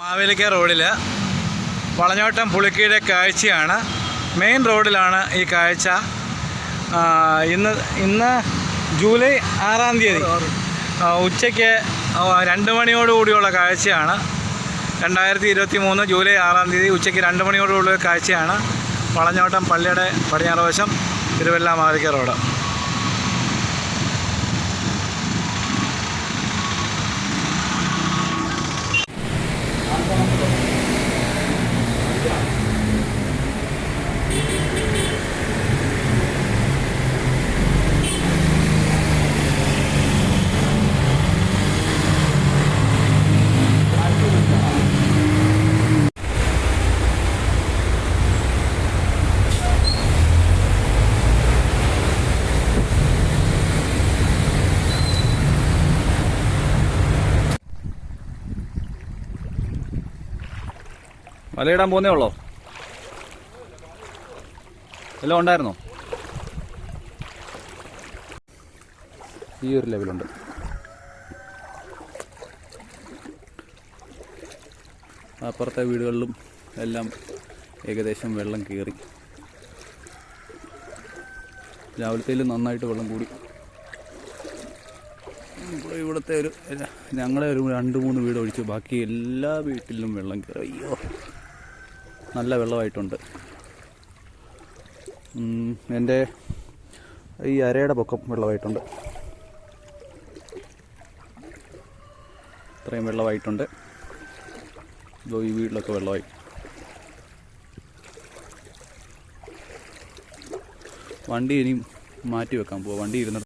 മാവേലിക്ക റോഡിൽ വളഞ്ഞോട്ടം പുളിക്കീടെ കാഴ്ചയാണ്. മെയിൻ റോഡിലാണ് ഈ കാഴ്ച. ഇന്ന് ജൂലൈ 6-ാം തീയതി ഉച്ചയ്ക്ക് 2 മണിയോടുകൂടിയുള്ള കാഴ്ചയാണ്. 2023 ജൂലൈ 6-ാം തീയതി ഉച്ചയ്ക്ക് 2 മണിയോടുകൂടിയുള്ള കാഴ്ചയാണ്. വളഞ്ഞോട്ടം പള്ളിയുടെ പടിഞ്ഞാറ് വശം തിരുവല്ല മാവേലിക്ക റോഡ്. വലയിടാൻ പോന്നേ ഉള്ളോ? എല്ലാം ഉണ്ടായിരുന്നോ? ഈ ഒരു ലെവലുണ്ട്. അപ്പുറത്തെ വീടുകളിലും എല്ലാം ഏകദേശം വെള്ളം കയറി. രാവിലത്തേലും നന്നായിട്ട് വെള്ളം കൂടി. ഇവിടുത്തെ ഞങ്ങളെ ഒരു 2-3 വീട് ഒഴിച്ച് ബാക്കി എല്ലാ വീട്ടിലും വെള്ളം കയറി. അയ്യോ, നല്ല വെള്ളമായിട്ടുണ്ട്. എൻ്റെ ഈ അരയുടെ പൊക്കം വെള്ളമായിട്ടുണ്ട്. ഇത്രയും വെള്ളമായിട്ടുണ്ട്. ഇതോ ഈ വീട്ടിലൊക്കെ വെള്ളമായി. വണ്ടി ഇനിയും മാറ്റി വെക്കാൻ പോവാം. വണ്ടി ഇരുന്നിട്ട്